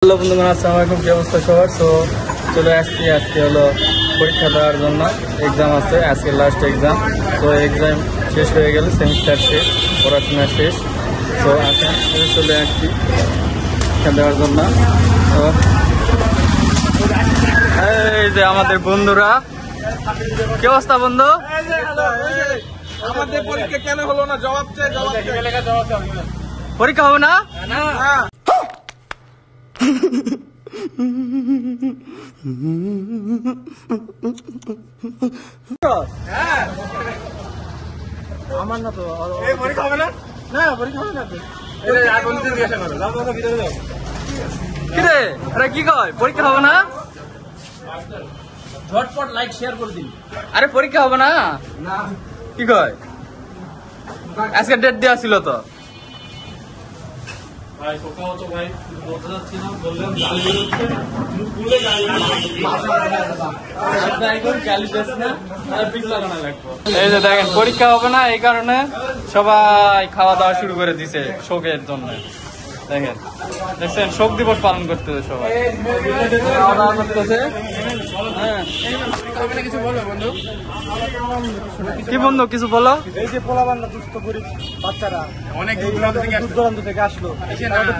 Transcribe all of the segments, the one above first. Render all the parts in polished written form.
Hello বন্ধুগণ, আসসালামু আলাইকুম। কি অবস্থা সবার? সো চলে আসছি, আজকে হলো পরীক্ষা দেওয়ার জন্য। এক্সাম আছে, আজকে লাস্ট এক্সাম। তো এক্সাম শেষ হয়ে গেল, সেমিস্টার শেষ, পড়াশোনা শেষ। তো আসেন চলে আসছি পরীক্ষা দেওয়ার জন্য। তো এই যে আমাদের বন্ধুরা, কি অবস্থা বন্ধু? আমাদের পরীক্ষা কেন হলো না? জবাব চাই, জবাব চাই। পরীক্ষা হবে না? আমার না তো পরীক্ষা হবে না? না, পরীক্ষা হবে না তো। কি রে, আরে কি কয় পরীক্ষা হবে না? ঝটপট লাইক শেয়ার করে দিন। আরে পরীক্ষা হবে না? কি কয়? আজকে ডেট দেওয়া ছিল তো। ভাই সকাল তো ভাই বলতে যাচ্ছি না, বললেন গালি বেরোচ্ছে, মুখ খুলে গালি এই যে দেখেন পরীক্ষা হবে না, এই কারণে সবাই খাওয়া দাওয়া শুরু করে দিছে শোকের জন্য। দেখেন, দেখছেন শোক দিবস পালন করতেছে সবাই, খাওয়া দাওয়া করতেছে। হ্যাঁ, কিছু বলো বন্ধু। কি বন্ধু কিছু বলো? এই যে পোলাবান্না দুস্থ গরিব বাচ্চারা অনেক দূর দূরান্ত থেকে আসলো,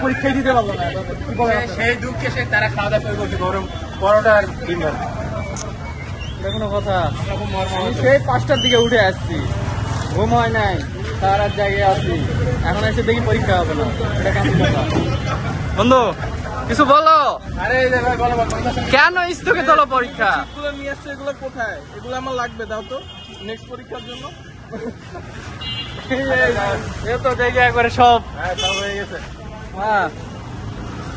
পরীক্ষাই দিতে পারলো না। সেই দুঃখে সে তারা খাওয়া দাওয়া শুরু করছে, গরম পরোটা আর ডিম ভাত। কোনো কথা, আমি সেই 5টার দিকে উঠে আসছি, ঘুম হয় নাই, তার আর জায়গায় আছি, এখন এসে দেখি পরীক্ষা হবে না। এটা কেমন কথা বন্ধু? কিছু বলো। আরে এই যে ভাই বলো, কেন স্থগিত হলো পরীক্ষা? এগুলো নিয়ে আসছে, এগুলো কোথায়? এগুলো আমার লাগবে, দাও তো নেক্সট পরীক্ষার জন্য। এ তো দেখি একবারে সব। হ্যাঁ, সব হয়ে গেছে। হ্যাঁ,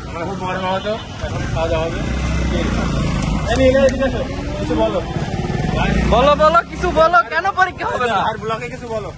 আমরা খুব গরম হতো, এখন খাওয়া দাওয়া হবে। কিছু বলো বলো বলো, কিছু বলো, কেন পরীক্ষা হবে না? আর ব্লকে কিছু বলো।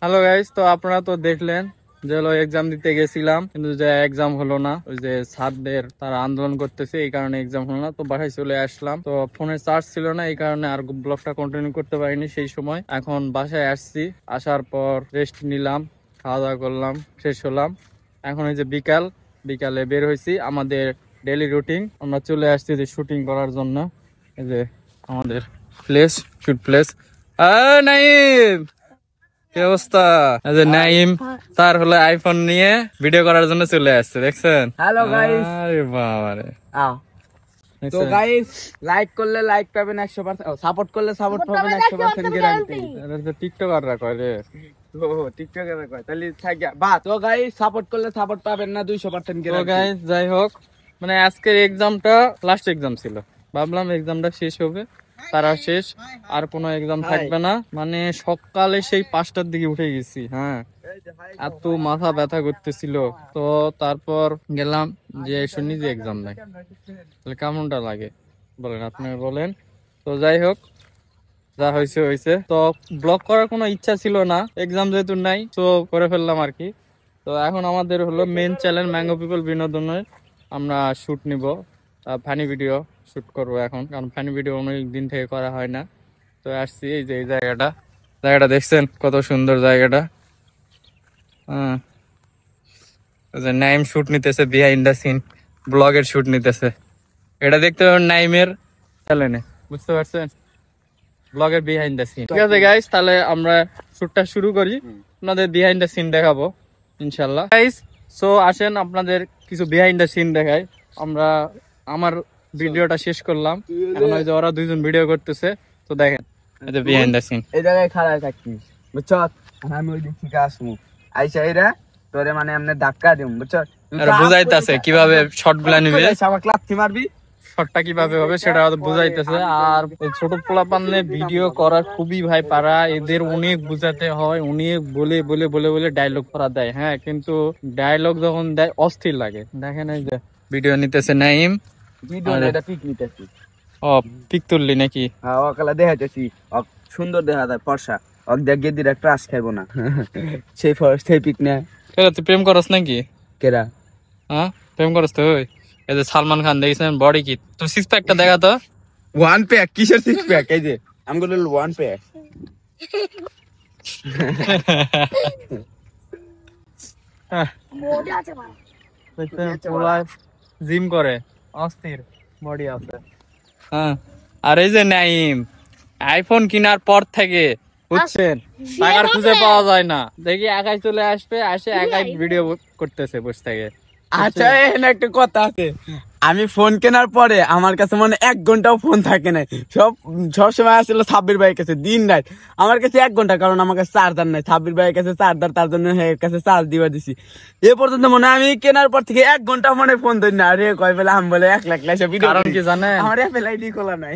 হ্যালো গাইস, তো আপনারা তো দেখলেন যে হলো এক্সাম দিতে গেছিলাম, কিন্তু যে এক্সাম হলো না। ওই যে স্যারদের তারা আন্দোলন করতেছে, এই কারণে এক্সাম হলো না। তো বাসায় চলে আসলাম, তো ফোনে চার্জ ছিল না, এই কারণে আর ব্লগটা কন্টিনিউ করতে পারিনি সেই সময়। এখন বাসায় আসছি, আসার পর রেস্ট নিলাম, খাওয়া দাওয়া করলাম, শেষ হলাম। এখন এই যে বিকালে বের হয়েছি আমাদের ডেইলি রুটিন। আমরা চলে আসছি যে শুটিং করার জন্য। এই যে আমাদের শুট প্লেস। নাইম, কি অবস্থা? নাইম তার হলো আইফোন নিয়ে ভিডিও করার জন্য চলে আসছে, দেখছেন? Hello guys. আরে বাবারে, তো গাইস, লাইক করলে লাইক পাবেন 100%, সাপোর্ট করলে সাপোর্ট পাবেন 100% গ্যারান্টি। টিকটকাররা কয় রে। ও টিকটকারে কয় তাহলে থাকি বা। তো গাইস, সাপোর্ট করলে সাপোর্ট পাবেন না 200% তো গ্যারান্টি। গাইস যাই হোক, মানে আজকের এক্সামটা লাস্ট এক্সাম ছিল, ভাবলাম এক্সামটা শেষ হবে, তারা শেষ, আর কোনো এক্সাম থাকবে না। মানে সকালে সেই 5টার দিকে উঠে গেছি। হ্যাঁ, এত মাথা ব্যথা করতেছিল। তো তারপর গেলাম যে শুনি যে এক্সাম নাই, তাহলে কেমনটা লাগে বলেন, আপনি বলেন। তো যাই হোক, যা হয়েছে হয়েছে। তো ব্লগ করার কোনো ইচ্ছা ছিল না, এক্সাম যেহেতু নাই, তো করে ফেললাম আর কি। তো এখন আমাদের হলো মেন চ্যানেল ম্যাঙ্গো পিপল বিনোদনের, আমরা শুট নিব, ফানি ভিডিও শুট করব এখন, কারণ ফানি ভিডিও অনেক দিন থেকে করা হয় না। তো আসছি এই যে এই জায়গাটা দেখছেন কত সুন্দর জায়গাটা। হ্যাঁ, নাইম শুট নিতেছে, বিহাইন্ড দ্য সিন ব্লগের শুট নিতেছে। এটা দেখতে পাবেন নাইমের চ্যানেলে, বুঝতে পারছেন, ব্লগের বিহাইন্ড দ্য সিন। ঠিক আছে গাইস, তাহলে আমরা শুটটা শুরু করি, আপনাদের বিহাইন্ড দ্য সিন দেখাবো ইনশাল্লাহ গাইস। সো আসেন আপনাদের কিছু বিহাইন্ড দ্য সিন দেখাই। আমার ভিডিওটা শেষ করলাম, এখন ওই যে ওরা দুইজন ভিডিও করতেছে, তো দেখেন এই যে বিহাইন্ড দ্য সিন। এই জায়গায় খাড়ায় থাকিস, বুঝছ? আমি ওই দিক থেকে আসবো, আইসা এরা তোরে মানে এমনি ধাক্কা দিম, বুঝছ? আর বুঝাইতেছে কিভাবে শর্ট গুলা নিবে, আমার ক্লাবটি মারবি, শর্টটা কিভাবে হবে সেটা বুঝাইতেছে। আর ছোট পোলাপানে ভিডিও করা খুবই ভাই পারা, এদের অনেক বুঝাতে হয়, অনেক বলে বলে বলে বলে ডায়লগ করা দেয়। হ্যাঁ, কিন্তু ডায়লগ যখন দেয় অস্থির লাগে। দেখেন এই যে ভিডিও নিতেছে নাইম, ভিডিও না, এটা পিক নিতেছি। ও পিক তুললি নাকি? হ্যাঁ, ওকালা দেখাইতেছি, সুন্দর দেখা যায়, ফর্সা, দেখ গেদির একটা আশ খাইবো না। সেই পিক নেয়। কেরা তুই প্রেম করস নাকি? কেরা? হ্যাঁ, প্রেম করস তুই? এই যে সালমান খান দেখেছেন বডি কি, তুই সিক্স প্যাকটা দেখা তো। One pack? কিসের সিক্স প্যাক? এই যে আমি বললাম ওয়ান প্যাক। জিম করে অস্থির বডি আছে। হ্যাঁ, আর এই যে নাইম আইফোন কেনার পর থেকে বুঝছেন টাকার খুঁজে পাওয়া যায় না, দেখি একাই চলে আসবে, আসে একাই ভিডিও করতেছে বসে থেকে। আচ্ছা এখানে একটা কথা আছে, আমি ফোন কেনার পরে আমার কাছে মানে 1 ঘন্টাও ফোন থাকে না, সব সময় আসলে সাব্বির ভাইয়ের কাছে দিন রাত, আমার কাছে 1 ঘন্টা, কারণ আমার কাছে চার্জার নাই, সাব্বির ভাইয়ের কাছে চার্জার, তার জন্য এর কাছে চার্জ দিবা দিছি। এ পর্যন্ত মনে হয় আমি কেনার পর থেকে 1 ঘন্টা মনে ফোন ধরি না, আরে কয় বেলা আমি বলে 1 লাখ লাখ ভিডিও। কারণ কি জানেন, আমার অ্যাপেল আইডি খোলা নাই,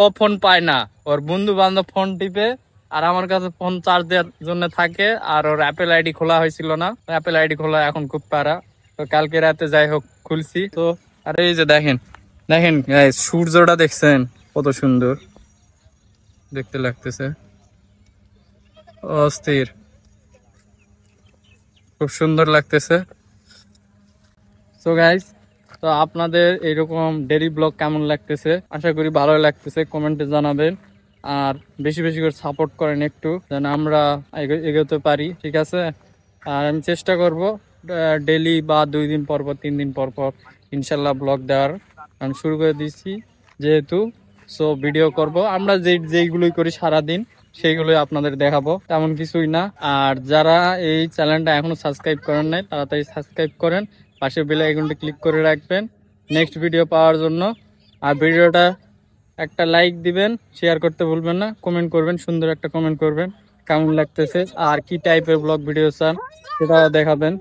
ও ফোন পায় না, ওর বন্ধু বান্ধব ফোন টিপে, আর আমার কাছে ফোন চার্জ দেওয়ার জন্য থাকে, আর ওর অ্যাপেল আইডি খোলা হয়েছিল না, অ্যাপেল আইডি খোলা এখন খুব প্যারা। তো কালকে রাতে যাই হোক খুলছি তো। আর এই যে দেখেন দেখেন guys, সূর্যটা দেখছেন কত সুন্দর দেখতে লাগতেছে, অস্থির, খুব সুন্দর লাগতেছে। সো গাইস, তো আপনাদের এইরকম ডেইলি ব্লগ কেমন লাগতেছে, আশা করি ভালো লাগতেছে, কমেন্টে জানাবেন। আর বেশি বেশি করে সাপোর্ট করেন একটু, যেন আমরা এগোতে পারি, ঠিক আছে? আর আমি চেষ্টা করব ডেইলি বা 2 দিন পর পর 3 দিন পর পর ইনশাল্লাহ ব্লগ দেওয়ার আমি শুরু করে দিচ্ছি যেহেতু। সো ভিডিও করব আমরা যেইগুলোই করি সারাদিন, সেইগুলোই আপনাদের দেখাবো, তেমন কিছুই না। আর যারা এই চ্যানেলটা এখনো সাবস্ক্রাইব করেন নাই, তাড়াতাড়ি সাবস্ক্রাইব করেন, পাশে বেল আইকনটি ক্লিক করে রাখবেন নেক্সট ভিডিও পাওয়ার জন্য। আর ভিডিওটা একটা লাইক দিবেন, শেয়ার করতে ভুলবেন না, কমেন্ট করবেন, সুন্দর একটা কমেন্ট করবেন কেমন লাগতেছে আর কি টাইপের ব্লগ ভিডিও চান সেটা দেখাবেন।